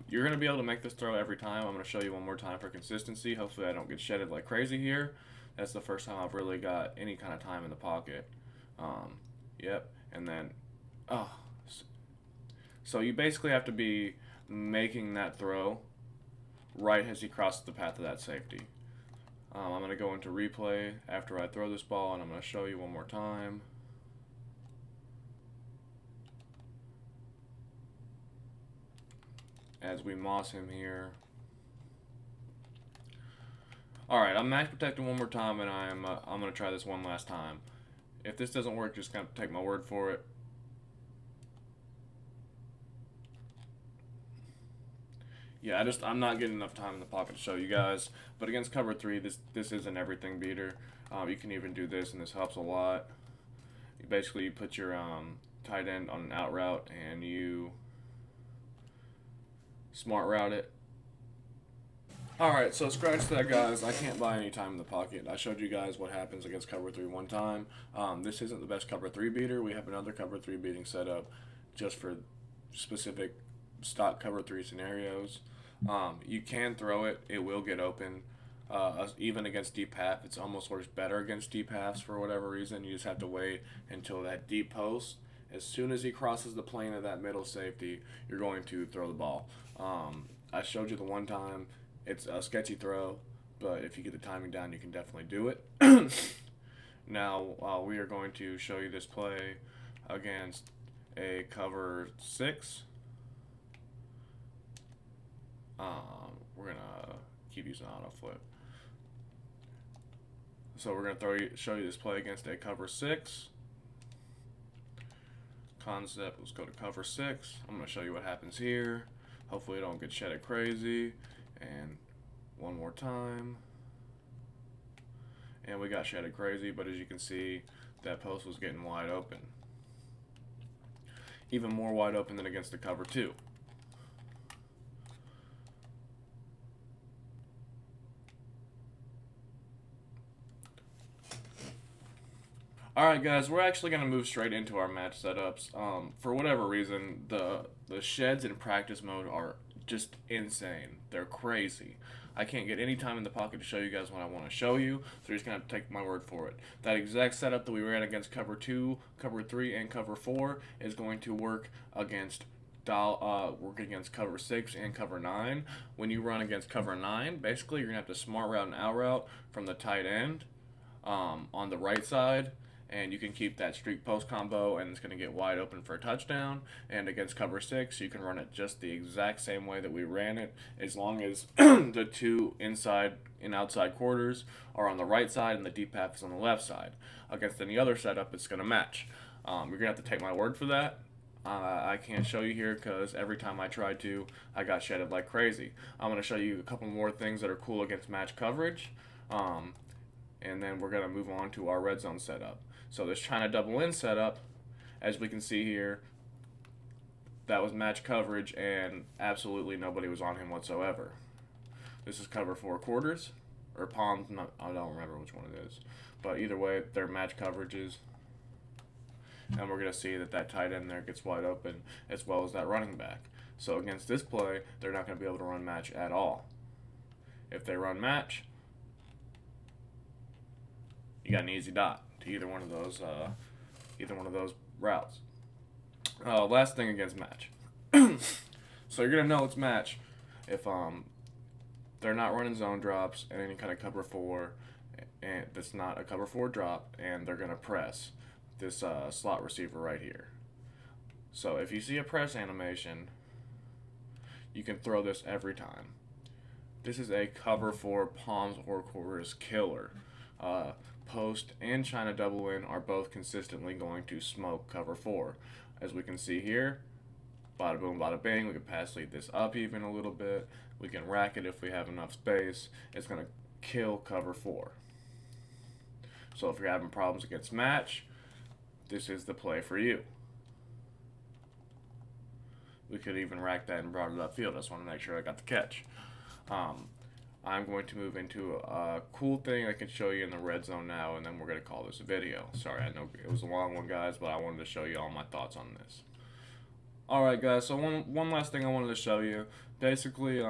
You're going to be able to make this throw every time. I'm going to show you one more time for consistency. Hopefully I don't get shedded like crazy here. That's the first time I've really got any kind of time in the pocket. Yep, and then... So you basically have to be making that throw right as he crosses the path of that safety. I'm going to go into replay after I throw this ball, and I'm going to show you one more time. As we moss him here. Alright, I'm max protecting one more time, and I'm going to try this one last time. If this doesn't work, just kind of take my word for it. Yeah, I'm not getting enough time in the pocket to show you guys. But against cover 3, this is an everything beater. You can even do this, and this helps a lot. You put your tight end on an out route, and you smart route it. Alright, so scratch that, guys. I can't buy any time in the pocket. I showed you guys what happens against cover 3 one time. This isn't the best cover 3 beater. We have another cover 3 beating set up just for specific stock cover 3 scenarios. You can throw it. It will get open. Even against deep half, it's almost works better against deep halves for whatever reason. You just have to wait until that deep post. As soon as he crosses the plane of that middle safety, you're going to throw the ball. I showed you the one time. It's a sketchy throw, but if you get the timing down, you can definitely do it. Now, we are going to show you this play against a cover 6. We're going to keep using auto flip. So we're going to show you this play against a cover 6. Concept, let's go to cover 6. I'm going to show you what happens here. Hopefully it don't get shedded crazy. And one more time. And we got shedded crazy, but as you can see, that post was getting wide open. Even more wide open than against the cover 2. Alright guys, we're actually going to move straight into our match setups. For whatever reason, the sheds in practice mode are just insane. They're crazy. I can't get any time in the pocket to show you guys what I want to show you, so you're just going to have to take my word for it. That exact setup that we ran against cover 2, cover 3, and cover 4 is going to work against cover 6 and cover 9. When you run against cover 9, basically you're going to have to smart route and out route from the tight end on the right side, and you can keep that streak post combo and it's going to get wide open for a touchdown. And against cover 6, you can run it just the exact same way that we ran it, as long as the 2 inside and outside quarters are on the right side and the deep half is on the left side. Against any other setup, it's going to match. You're going to have to take my word for that. I can't show you here because every time I tried to, I got shedded like crazy. I'm going to show you a couple more things that are cool against match coverage. And then we're going to move on to our red zone setup. So this China double in setup, as we can see here, that was match coverage and absolutely nobody was on him whatsoever. This is cover 4 quarters, or palms, I don't remember which one it is. But either way, they're match coverages. And we're going to see that tight end there gets wide open, as well as that running back. So against this play, they're not going to be able to run match at all. If they run match, you got an easy dot to either one of those routes. Last thing against match. So you're gonna know it's match if they're not running zone drops and any kind of cover 4, and that's not a cover 4 drop, and they're gonna press this slot receiver right here. So if you see a press animation, you can throw this every time. This is a cover 4 palms or quarters killer. Post and China double in are both consistently going to smoke cover 4. As we can see here, bada boom, bada bang. We can pass lead this up even a little bit. We can rack it if we have enough space. It's going to kill cover 4. So if you're having problems against match, this is the play for you. We could even rack that and brought it upfield. I just want to make sure I got the catch. I'm going to move into a cool thing I can show you in the red zone now, and then we're going to call this a video. Sorry, I know it was a long one, guys, but I wanted to show you all my thoughts on this. Alright, guys, so one last thing I wanted to show you. Basically,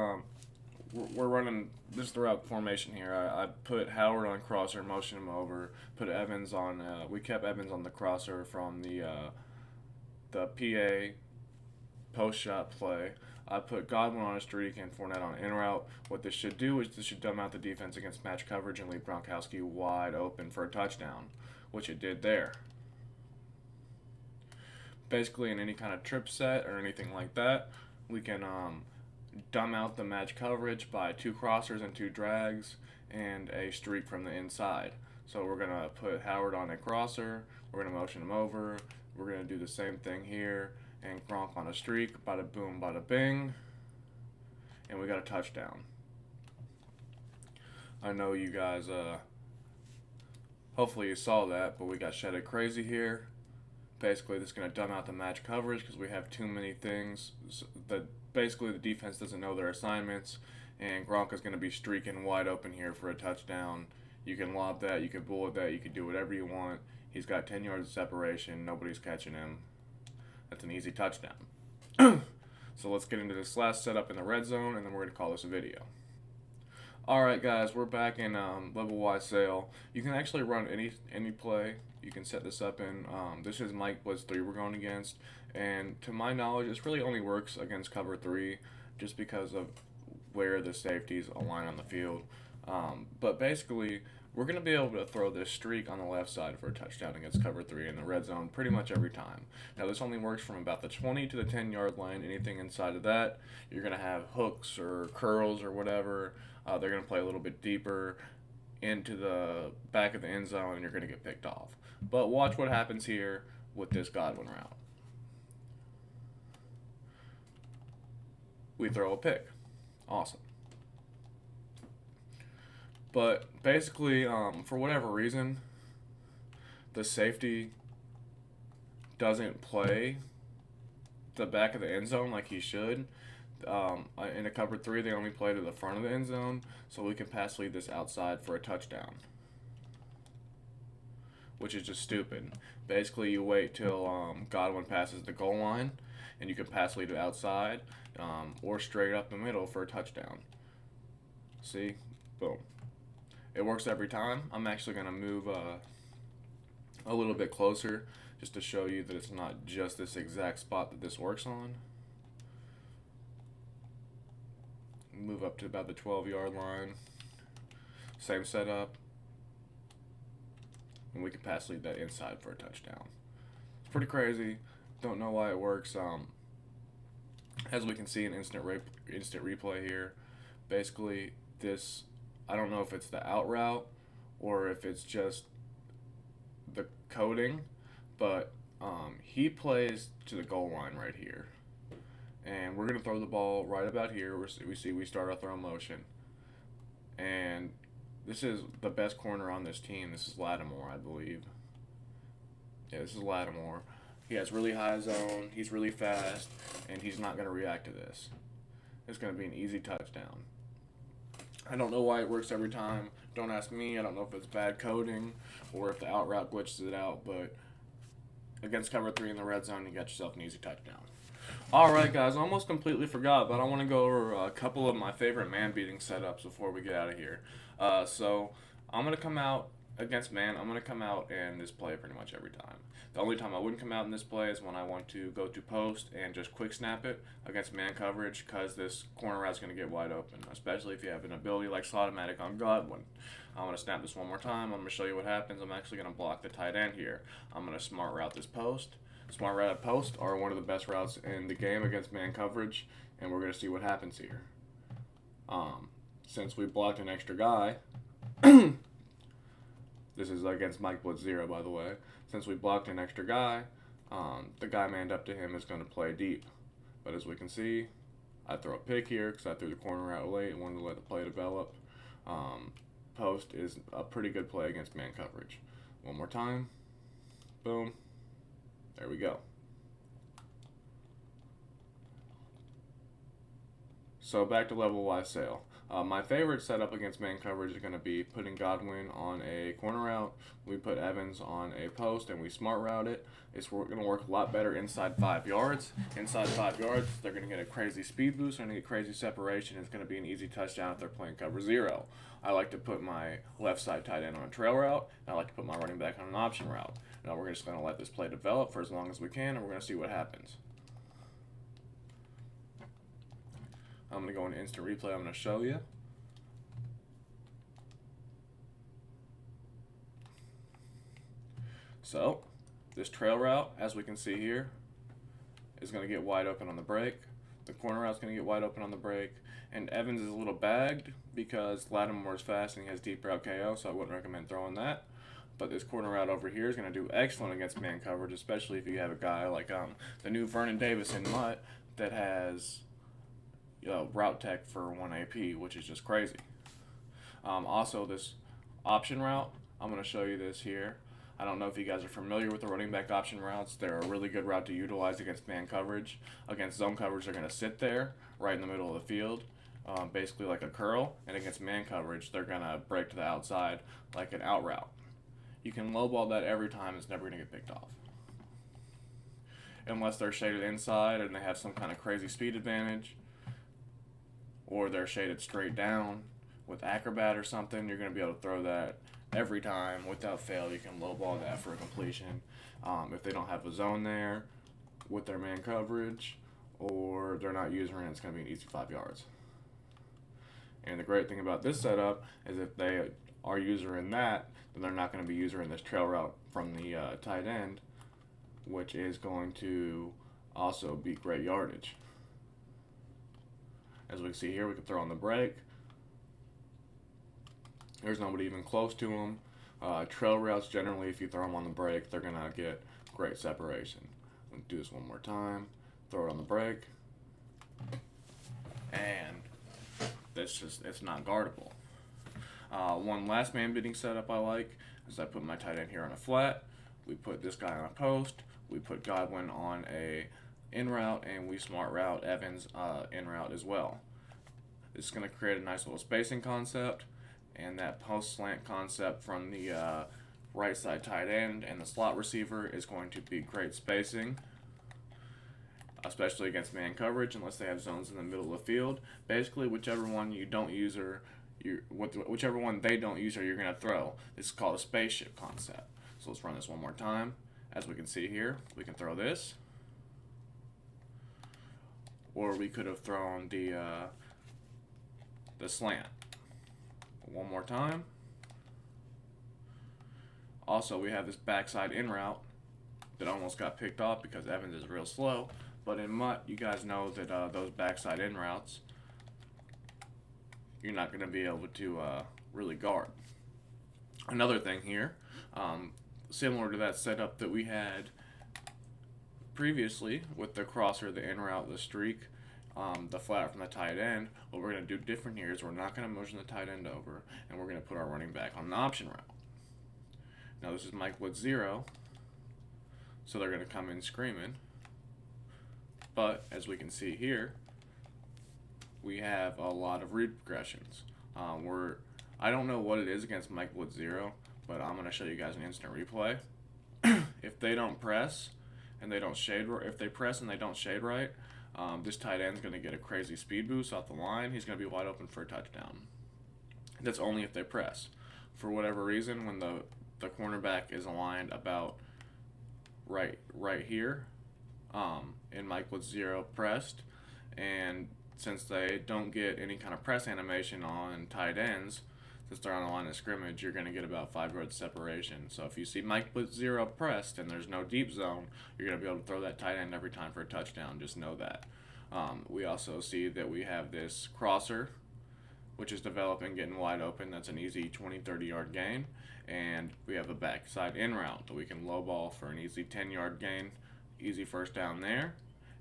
we're running this route formation here. I put Howard on crosser, motion him over, put Evans on, we kept Evans on the crosser from the PA post-shot play. I put Godwin on a streak and Fournette on an in route. What this should do is this should dumb out the defense against match coverage and leave Gronkowski wide open for a touchdown, which it did there. Basically, in any kind of trip set or anything like that, we can dumb out the match coverage by 2 crossers and 2 drags and a streak from the inside. So we're going to put Howard on a crosser, we're going to motion him over, we're going to do the same thing here, and Gronk on a streak, bada boom, bada bing, and we got a touchdown. I know you guys, hopefully you saw that, but we got shedded crazy here. Basically, this is going to dumb out the match coverage because we have too many things that basically the defense doesn't know their assignments, and Gronk is going to be streaking wide open here for a touchdown. You can lob that, you can bullet that, you can do whatever you want. He's got 10 yards of separation, nobody's catching him. That's an easy touchdown. So let's get into this last setup in the red zone, and then we're going to call this a video. Alright guys, we're back in level Y sale. You can actually run any play. You can set this up in, this is Mike Blitz 3 we're going against, and to my knowledge, this really only works against cover 3 just because of where the safeties align on the field. But basically, we're going to be able to throw this streak on the left side for a touchdown against cover 3 in the red zone pretty much every time. Now, this only works from about the 20 to the 10-yard line. Anything inside of that, you're going to have hooks or curls or whatever. They're going to play a little bit deeper. into the back of the end zone and you're going to get picked off. But watch what happens here with this Godwin route. We throw a pick. Awesome. But basically, for whatever reason, the safety doesn't play the back of the end zone like he should. In a cover 3, they only play to the front of the end zone, so we can pass lead this outside for a touchdown, which is just stupid. Basically, you wait till Godwin passes the goal line, and you can pass lead it outside or straight up the middle for a touchdown. See? Boom. It works every time. I'm actually going to move a little bit closer just to show you that it's not just this exact spot that this works on. Move up to about the 12-yard line. Same setup. And we can pass lead that inside for a touchdown. It's pretty crazy. Don't know why it works. As we can see in instant replay here, basically this, I don't know if it's the out route or if it's just the coding, but he plays to the goal line right here. And we're going to throw the ball right about here. We start our throw motion. And this is the best corner on this team. This is Lattimore, I believe. Yeah, this is Lattimore. He has really high zone. He's really fast. And he's not going to react to this. It's going to be an easy touchdown. I don't know why it works every time. Don't ask me. I don't know if it's bad coding or if the out route glitches it out. But against cover 3 in the red zone, you got yourself an easy touchdown. Alright guys, I almost completely forgot, but I want to go over a couple of my favorite man-beating setups before we get out of here. So, I'm going to come out against man. I'm going to come out in this play pretty much every time. The only time I wouldn't come out in this play is when I want to go to post and just quick snap it against man coverage, because this corner route's going to get wide open, especially if you have an ability like Slot-O-Matic on Godwin. I'm going to snap this one more time. I'm going to show you what happens. I'm actually going to block the tight end here. I'm going to smart route this post. Smart route at post are one of the best routes in the game against man coverage, and we're going to see what happens here. Since we blocked an extra guy, this is against Mike Blitz 0, by the way. Since we blocked an extra guy, the guy manned up to him is going to play deep. But as we can see, I throw a pick here because I threw the corner route late and wanted to let the play develop. Post is a pretty good play against man coverage. One more time. Boom. There we go. So back to level-wise sale. My favorite setup against man coverage is going to be putting Godwin on a corner route. We put Evans on a post and we smart route it. It's going to work a lot better inside 5 yards. Inside 5 yards, they're going to get a crazy speed boost. They're going to get crazy separation. It's going to be an easy touchdown if they're playing cover 0. I like to put my left side tight end on a trail route. And I like to put my running back on an option route. Now we're just going to let this play develop for as long as we can, and we're going to see what happens. I'm going to go into instant replay. I'm going to show you. So, this trail route, as we can see here, is going to get wide open on the break. The corner route is going to get wide open on the break. And Evans is a little bagged because Lattimore is fast and he has deep route KO, so I wouldn't recommend throwing that. But this corner route over here is going to do excellent against man coverage, especially if you have a guy like the new Vernon Davis in Mutt that has route tech for 1 AP, which is just crazy. Also, this option route, I'm going to show you this here. I don't know if you guys are familiar with the running back option routes. They're a really good route to utilize against man coverage. Against zone coverage, they're going to sit there right in the middle of the field, basically like a curl. And against man coverage, they're going to break to the outside like an out route. You can lowball that every time. It's never going to get picked off. Unless they're shaded inside and they have some kind of crazy speed advantage, or they're shaded straight down with Acrobat or something, you're going to be able to throw that every time without fail. You can lowball that for a completion. If they don't have a zone there with their man coverage, or they're not using it, it's going to be an easy 5 yards. And the great thing about this setup is if they are user in that, then they're not going to be user in this trail route from the tight end, which is going to also be great yardage. As we can see here, we can throw on the break. There's nobody even close to them. Trail routes, generally, if you throw them on the break, they're going to get great separation. Let's do this one more time. Throw it on the break. And it's not guardable. One last man beating setup I like is I put my tight end here on a flat. We put this guy on a post. We put Godwin on a in route, and we smart route Evans in route as well. This is going to create a nice little spacing concept, and that post slant concept from the right side tight end and the slot receiver is going to be great spacing, especially against man coverage unless they have zones in the middle of the field. Basically, whichever one you don't use or whichever one they don't use or you're going to throw. This is called a spaceship concept. So let's run this one more time. As we can see here, we can throw this, or we could have thrown the slant. One more time. Also, we have this backside in route that almost got picked off because Evans is real slow. But in Mutt, you guys know that those backside in routes, you're not going to be able to really guard. Another thing here, similar to that setup that we had previously with the crosser, the in route, the streak, the flat from the tight end, what we're going to do different here is we're not going to motion the tight end over, and we're going to put our running back on the option route. Now this is Mike Blitz 0, so they're going to come in screaming. But as we can see here, we have a lot of read progressions. I don't know what it is against Mike Blitz 0, but I'm going to show you guys an instant replay. If they don't press and they don't shade, if they press and they don't shade right, this tight end's going to get a crazy speed boost off the line. He's going to be wide open for a touchdown. That's only if they press. For whatever reason, when the cornerback is aligned about right here, in Mike Blitz 0 pressed, and since they don't get any kind of press animation on tight ends, since they're on the line of scrimmage, you're going to get about 5 yards separation. So if you see Mike Blitz 0 pressed and there's no deep zone, you're going to be able to throw that tight end every time for a touchdown. Just know that. We also see that we have this crosser, which is developing, getting wide open. That's an easy 20-30 yard gain. And we have a backside in route that we can low ball for an easy 10-yard gain, easy first down there.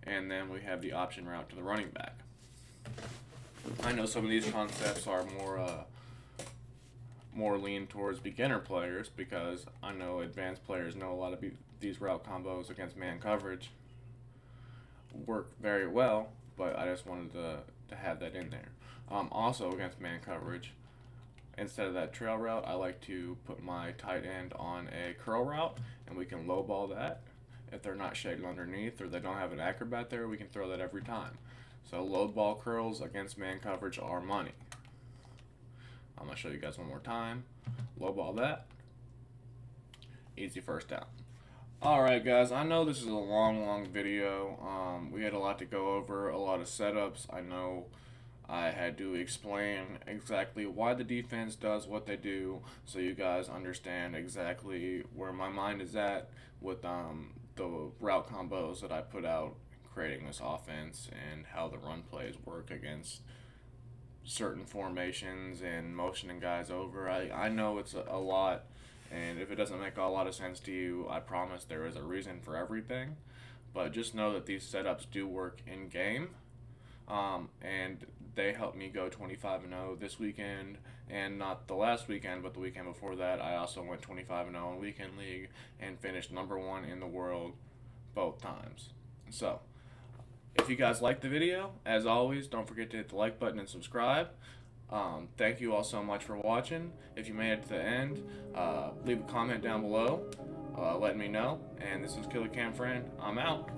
And then we have the option route to the running back. I know some of these concepts are more lean towards beginner players, because I know advanced players know a lot of these route combos against man coverage work very well, but I just wanted to have that in there. Also against man coverage, instead of that trail route, I like to put my tight end on a curl route, and we can low ball that. If they're not shaded underneath or they don't have an acrobat there, we can throw that every time. So low ball curls against man coverage are money. I'm going to show you guys one more time. Low ball that. Easy first down. Alright guys, I know this is a long video. We had a lot to go over, a lot of setups. I know I had to explain exactly why the defense does what they do, so you guys understand exactly where my mind is at with the route combos that I put out creating this offense, and how the run plays work against certain formations and motioning guys over. I know it's a lot, and if it doesn't make a lot of sense to you, I promise there is a reason for everything. But just know that these setups do work in game, and they helped me go 25-0 this weekend, and not the last weekend, but the weekend before that. I also went 25-0 in weekend league and finished #1 in the world both times. So if you guys liked the video, as always, don't forget to hit the like button and subscribe. Thank you all so much for watching. If you made it to the end, leave a comment down below letting me know. And this is Killer Cam Friend. I'm out.